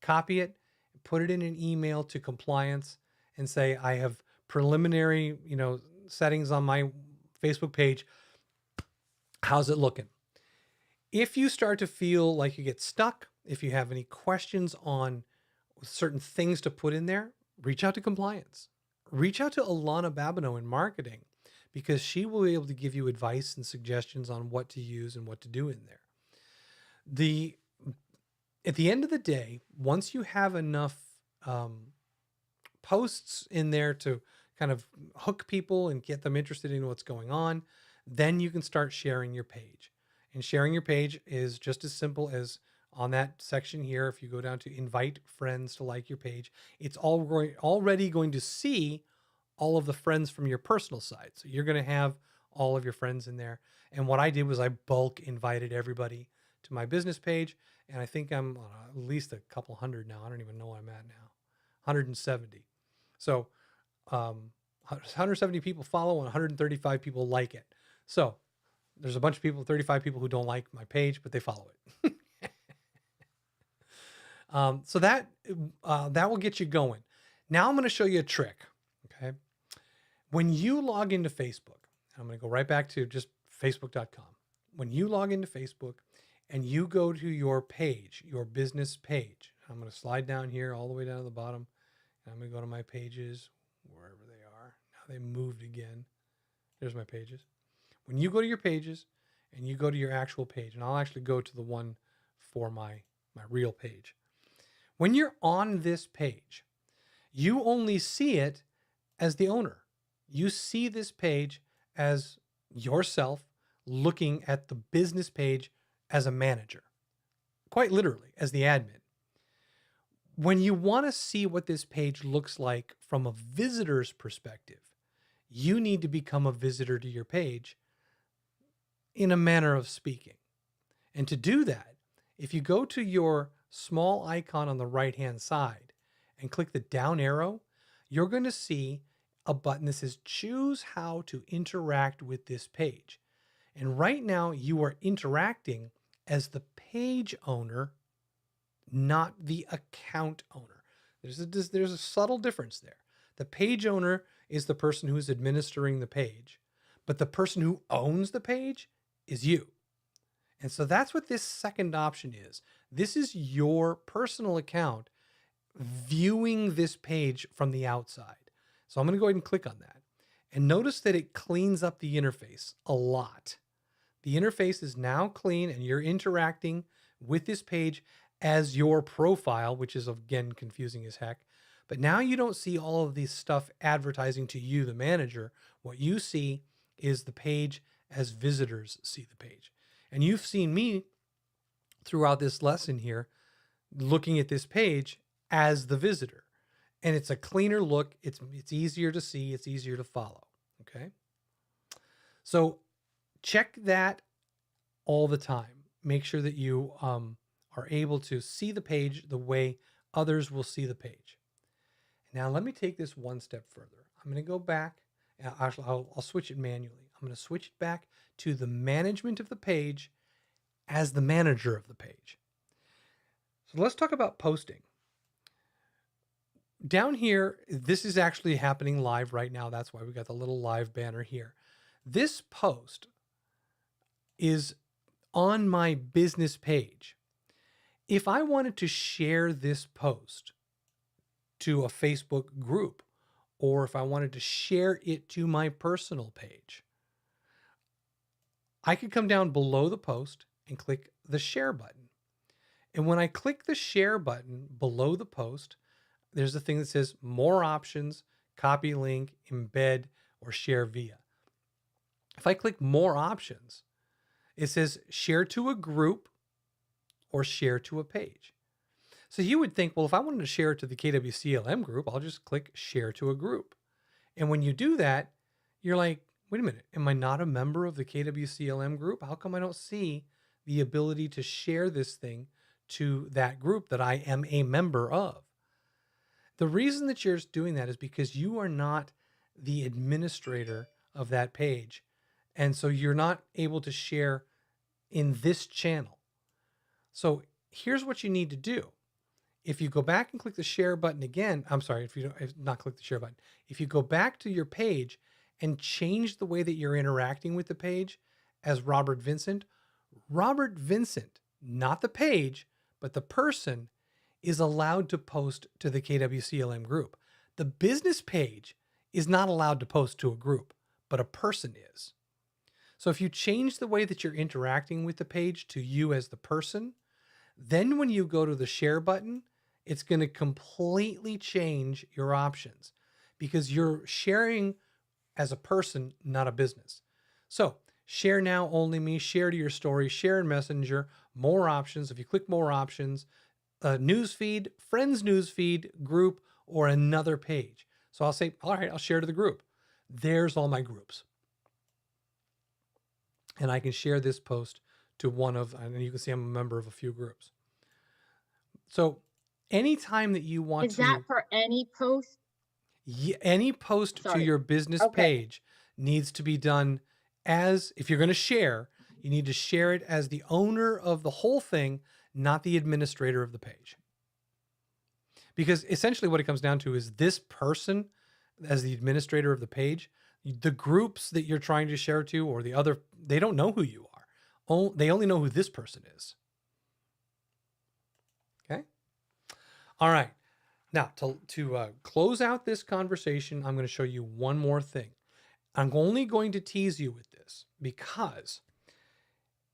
copy it, put it in an email to compliance and say, I have preliminary, settings on my Facebook page. How's it looking? If you start to feel like you get stuck, if you have any questions on certain things to put in there, reach out to compliance. Reach out to Alana Babineau in marketing, because she will be able to give you advice and suggestions on what to use and what to do in there. At the end of the day, once you have enough posts in there to kind of hook people and get them interested in what's going on, then you can start sharing your page. And sharing your page is just as simple as on that section here. If you go down to invite friends to like your page, it's already going to see all of the friends from your personal side. So you're going to have all of your friends in there. And what I did was I bulk invited everybody to my business page. And I think I'm at least a couple hundred now. I don't even know what I'm at now. 170. So 170 people follow and 135 people like it. So there's a bunch of people, 35 people who don't like my page, but they follow it. So that will get you going. Now I'm going to show you a trick. Okay. When you log into Facebook, I'm going to go right back to just facebook.com. When you log into Facebook and you go to your page, your business page, I'm going to slide down here all the way down to the bottom. And I'm going to go to my pages, wherever they are. Now they moved again. There's my pages. When you go to your pages and you go to your actual page, and I'll actually go to the one for my real page. When you're on this page, you only see it as the owner. You see this page as yourself looking at the business page as a manager, quite literally as the admin. When you want to see what this page looks like from a visitor's perspective, you need to become a visitor to your page in a manner of speaking. And to do that, if you go to your small icon on the right-hand side and click the down arrow, you're going to see a button that says choose how to interact with this page. And right now you are interacting as the page owner, not the account owner. There's a subtle difference there. The page owner is the person who is administering the page, but the person who owns the page is you. And so that's what this second option is. This is your personal account viewing this page from the outside. So I'm going to go ahead and click on that. And notice that it cleans up the interface a lot. The interface is now clean and you're interacting with this page as your profile, which is again confusing as heck. But now you don't see all of this stuff advertising to you, the manager. What you see is the page as visitors see the page. And you've seen me throughout this lesson here looking at this page as the visitor. And it's a cleaner look. It's easier to see. It's easier to follow. Okay. So check that all the time. Make sure that you are able to see the page the way others will see the page. Now let me take this one step further. I'm going to go back. Actually, I'll switch it manually. I'm going to switch it back to the management of the page as the manager of the page. So let's talk about posting. Down here, this is actually happening live right now. That's why we got the little live banner here. This post is on my business page. If I wanted to share this post to a Facebook group, or if I wanted to share it to my personal page, I could come down below the post and click the share button. And when I click the share button below the post, there's a thing that says more options, copy link, embed, or share via. If I click more options, it says share to a group or share to a page. So you would think, well, if I wanted to share it to the KWCLM group, I'll just click share to a group. And when you do that, you're like, wait a minute, am I not a member of the KWCLM group? How come I don't see the ability to share this thing to that group that I am a member of? The reason that you're doing that is because you are not the administrator of that page. And so you're not able to share in this channel. So here's what you need to do. If you go back and click the share button again, I'm sorry, if not click the share button, if you go back to your page and change the way that you're interacting with the page as Robert Vincent, not the page, but the person, is allowed to post to the KWCLM group. The business page is not allowed to post to a group, but a person is. So if you change the way that you're interacting with the page to you as the person, then when you go to the share button, it's going to completely change your options because you're sharing as a person, not a business. So share now, only me, share to your story, share in Messenger, more options. If you click more options, newsfeed, friends newsfeed, group, or another page. So I'll say, all right, I'll share to the group. There's all my groups. And I can share this post to one of, and you can see I'm a member of a few groups. So anytime that you want Is that for any post? any post to your business page needs to be done as, if you're going to share, you need to share it as the owner of the whole thing, not the administrator of the page. Because essentially what it comes down to is this person, as the administrator of the page, the groups that you're trying to share to, or the other, they don't know who you are. They only know who this person is. Okay. All right. Now to close out this conversation, I'm going to show you one more thing. I'm only going to tease you with this because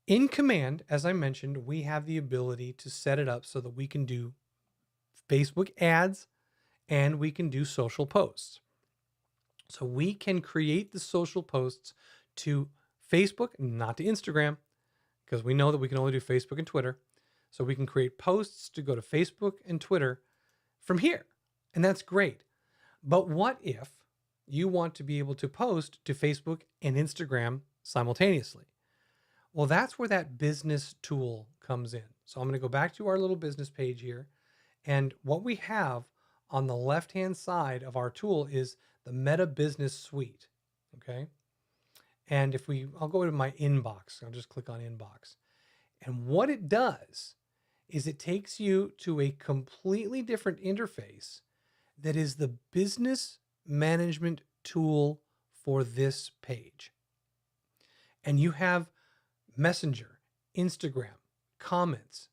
in Command, as I mentioned, we have the ability to set it up so that we can do Facebook ads and we can do social posts. So we can create the social posts to Facebook, not to Instagram, because we know that we can only do Facebook and Twitter. So we can create posts to go to Facebook and Twitter from here. And that's great. But what if you want to be able to post to Facebook and Instagram simultaneously? Well, that's where that business tool comes in. So I'm going to go back to our little business page here. And what we have on the left-hand side of our tool is the Meta Business Suite. Okay. And I'll go to my inbox. I'll just click on inbox. And what it does is it takes you to a completely different interface that is the business management tool for this page. And you have Messenger, Instagram comments.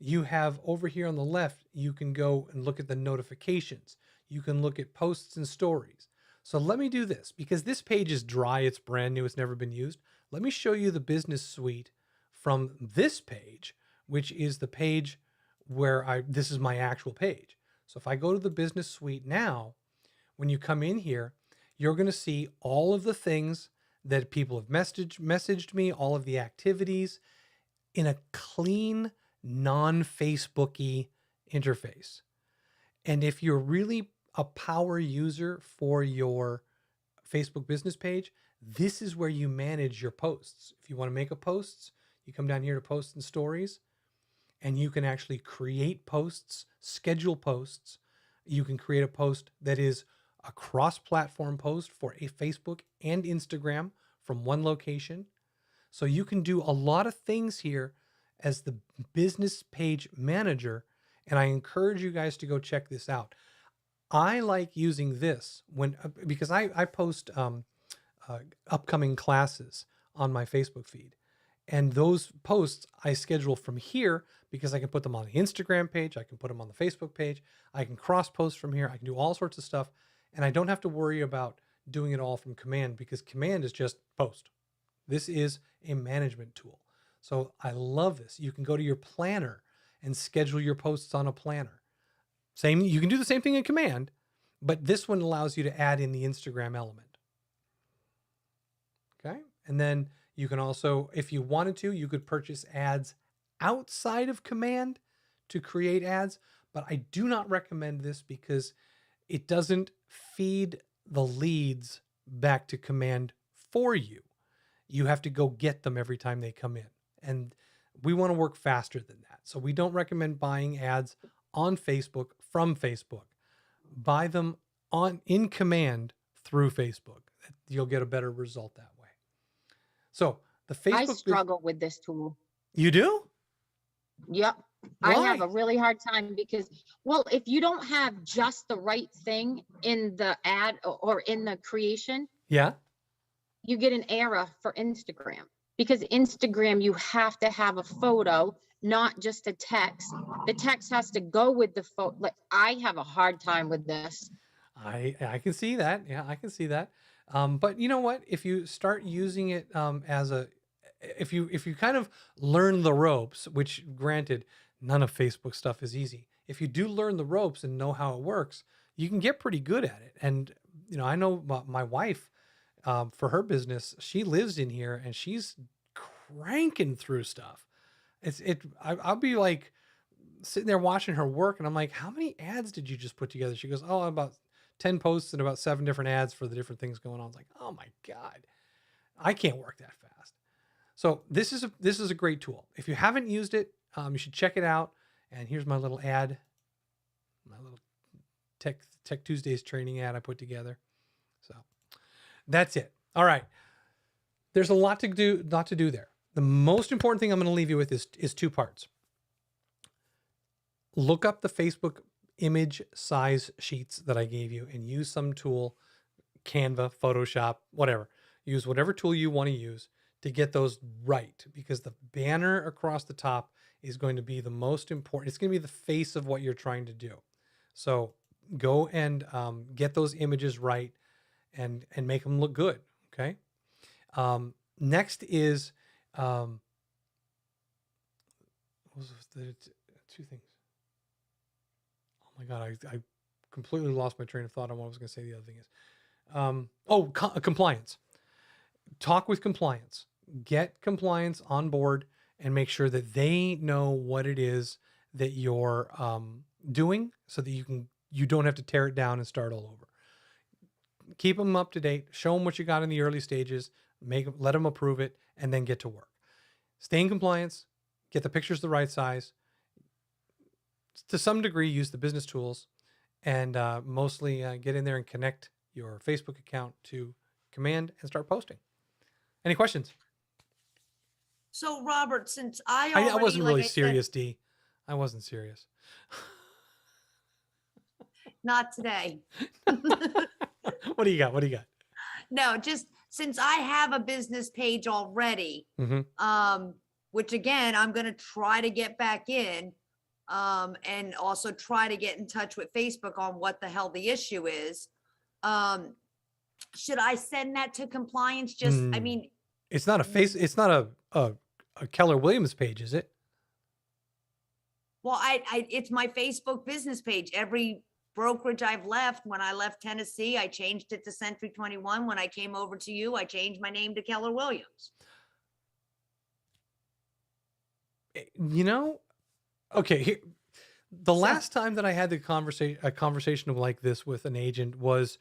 You have over here on the left, you can go and look at the notifications. You can look at posts and stories. So let me do this because this page is dry. It's brand new. It's never been used. Let me show you the business suite from this page, which is the page where this is my actual page. So if I go to the business suite now, when you come in here, you're going to see all of the things that people have messaged me, all of the activities in a clean, non-Facebooky interface. And if you're really a power user for your Facebook business page, this is where you manage your posts. If you want to make a posts, you come down here to posts and stories, and you can actually create posts, schedule posts. You can create a post that is a cross-platform post for a Facebook and Instagram from one location. So you can do a lot of things here as the business page manager, and I encourage you guys to go check this out. I like using this because I post upcoming classes on my Facebook feed. And those posts I schedule from here because I can put them on the Instagram page. I can put them on the Facebook page. I can cross post from here. I can do all sorts of stuff. And I don't have to worry about doing it all from Command because Command is just post. This is a management tool. So I love this. You can go to your planner and schedule your posts on a planner. You can do the same thing in Command, but this one allows you to add in the Instagram element. Okay. And then you can also, if you wanted to, you could purchase ads outside of Command to create ads, but I do not recommend this because it doesn't feed the leads back to Command for you. You have to go get them every time they come in. And we want to work faster than that. So we don't recommend buying ads on Facebook from Facebook. Buy them in Command through Facebook. You'll get a better result that way. So the Facebook... I struggle with this tool. You do? Yep. Why? I have a really hard time because, well, if you don't have just the right thing in the ad or in the creation, yeah, you get an error for Instagram. Because Instagram, you have to have a photo, not just a text. The text has to go with the photo. Like, I have a hard time with this. I can see that. Yeah, I can see that. But you know what? If you start using it if you kind of learn the ropes, which granted, none of Facebook stuff is easy. If you do learn the ropes and know how it works, you can get pretty good at it. And I know my wife, for her business, she lives in here and she's cranking through stuff. I'll be like sitting there watching her work and I'm like, how many ads did you just put together? She goes, oh, about 10 posts and about 7 different ads for the different things going on. I was like, oh my God, I can't work that fast. So this is a great tool. If you haven't used it, you should check it out. And here's my little ad, my little Tech Tuesdays training ad I put together. So that's it. All right. There's a lot to do there. The most important thing I'm going to leave you with is 2 parts. look up the Facebook image size sheets that I gave you and use some tool, Canva, Photoshop, whatever. Use whatever tool you want to use to get those right, because the banner across the top is going to be the most important. It's going to be the face of what you're trying to do. So go and get those images right and make them look good. Okay. Next is what was the two things? Oh my God, I completely lost my train of thought on what I was going to say. The other thing is, compliance. Talk with compliance. Get compliance on board and make sure that they know what it is that you're doing, so that you don't have to tear it down and start all over. Keep them up to date. Show them what you got in the early stages. Let them approve it, and then get to work. Stay in compliance. Get the pictures the right size. To some degree, use the business tools, and mostly get in there and connect your Facebook account to Command and start posting. Any questions? So Robert, since I I already, wasn't like really I said, serious, D. I wasn't serious. not today. What do you got? What do you got? No, just since I have a business page already, Mm-hmm. which again, I'm going to try to get back in, and also try to get in touch with Facebook on what the hell the issue is. Should I send that to compliance? Just, I mean, It's not a face. It's not a Keller Williams page, is it? well, it's my Facebook business page. Every brokerage I've left, when I left Tennessee, I changed it to Century 21. When I came over to you, I changed my name to Keller Williams. You know, okay. Here, the last time that I had a conversation like this with an agent was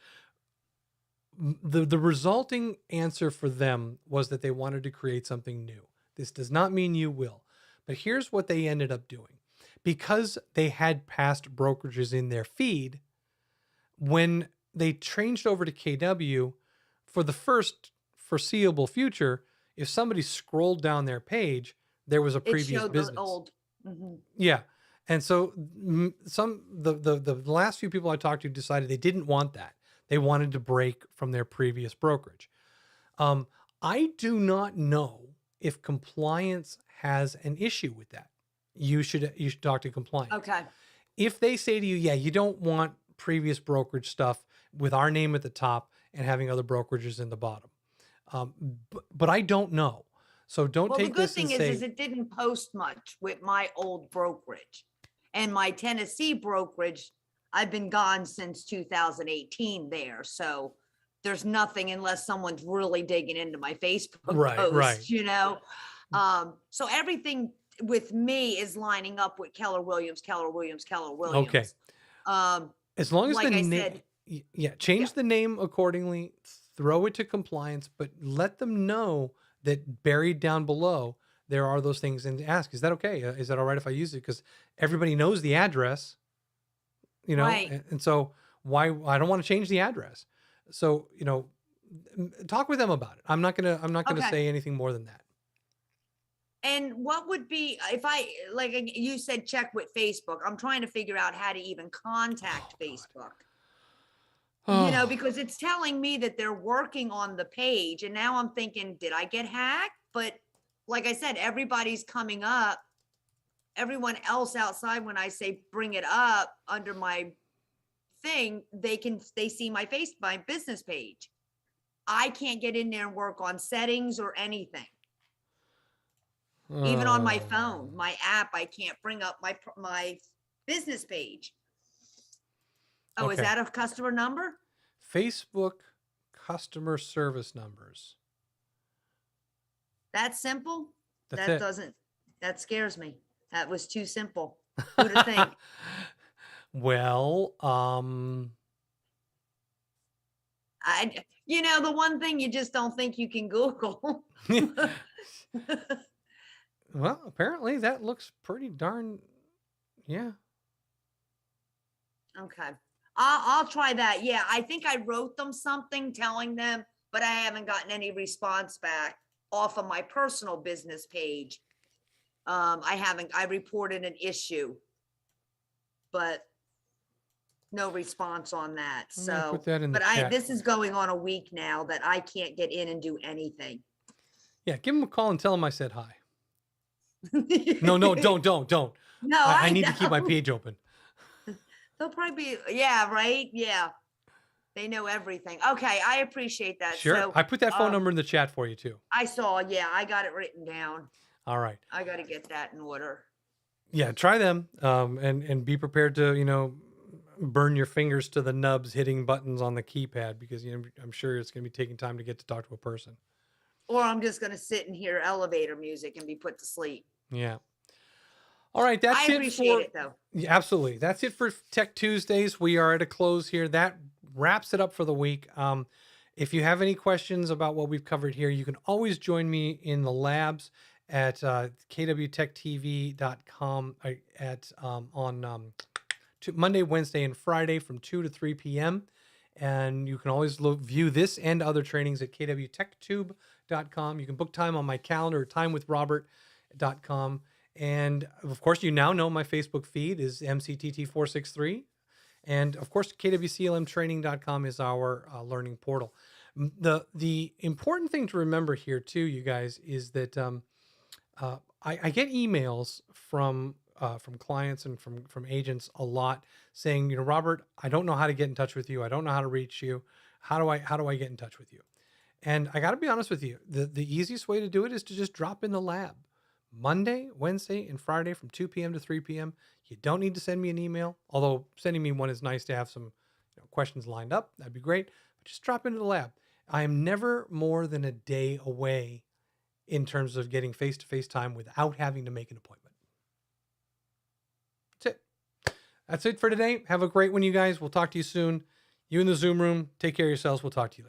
the resulting answer for them was that they wanted to create something new. This does not mean you will, but here's what they ended up doing. Because they had past brokerages in their feed, when they changed over to KW, for the first foreseeable future, if somebody scrolled down their page, there was a previous business. The old. Mm-hmm. Yeah. And so the last few people I talked to decided they didn't want that. They wanted to break from their previous brokerage. I do not know if compliance has an issue with that. You should talk to compliance. Okay. If they say to you, yeah, you don't want previous brokerage stuff with our name at the top and having other brokerages in the bottom. But I don't know. So don't take this and say. The good thing is it didn't post much with my old brokerage. And my Tennessee brokerage, I've been gone since 2018 there. So there's nothing unless someone's really digging into my Facebook post, right. you know? So everything with me is lining up with Keller Williams. Okay. As long as like the I name, said, change the name accordingly, throw it to compliance, but let them know that buried down below, there are those things, and ask, is that okay? Is that all right if I use it? Because everybody knows the address, you know? Right. And so why, I don't want to change the address. So, you know, talk with them about it. I'm not going to say anything more than that. And what would be, if I, like you said, check with Facebook, I'm trying to figure out how to even contact Facebook. You know, because it's telling me that they're working on the page, and now I'm thinking, did I get hacked? But like I said, everybody's coming up. Everyone else outside, when I say bring it up under my thing, they see my business page. I can't get in there and work on settings or anything. Even on my phone, my app, I can't bring up my business page. Oh, okay. Is that a customer number? Facebook customer service numbers. That's simple? That scares me. That was too simple. Who'd have think? Well, the one thing you just don't think you can Google. Well, apparently that looks pretty darn, yeah. Okay. I'll try that. Yeah, I think I wrote them something telling them, but I haven't gotten any response back off of my personal business page. I reported an issue but no response on that. I'm gonna So, put that in the but chat. this is going on a week now that I can't get in and do anything. Yeah, give them a call and tell them I said hi. No, don't. No, I I need to keep my know. page open. They'll probably be, yeah, right. Yeah. They know everything. Okay. I appreciate that. Sure. So, I put that phone number in the chat for you too. I saw, yeah, I got it written down. All right. I got to get that in order. Yeah, try them. And be prepared to, burn your fingers to the nubs hitting buttons on the keypad because I'm sure it's going to be taking time to get to talk to a person. Or I'm just going to sit and hear elevator music and be put to sleep. Yeah. All right, that's I it appreciate for it though. Yeah, absolutely. That's it for Tech Tuesdays. We are at a close here. That wraps it up for the week. If you have any questions about what we've covered here, you can always join me in the labs at kwtechtv.com on Monday, Wednesday, and Friday from 2 to 3 p.m. And you can always view this and other trainings at kwtechtube.com. You can book time on my calendar, timewithrobert.com. And of course, you now know my Facebook feed is MCTT463. And of course, kwclmtraining.com is our learning portal. The important thing to remember here too, you guys, is that I get emails from clients and from agents a lot saying, Robert, I don't know how to get in touch with you. I don't know how to reach you. How do I get in touch with you? And I got to be honest with you. The easiest way to do it is to just drop in the lab. Monday, Wednesday, and Friday from 2 p.m. to 3 p.m. You don't need to send me an email, although sending me one is nice to have some questions lined up. That'd be great. But just drop into the lab. I am never more than a day away in terms of getting face-to-face time without having to make an appointment. That's it. That's it for today. Have a great one, you guys. We'll talk to you soon. You in the Zoom room, take care of yourselves. We'll talk to you later.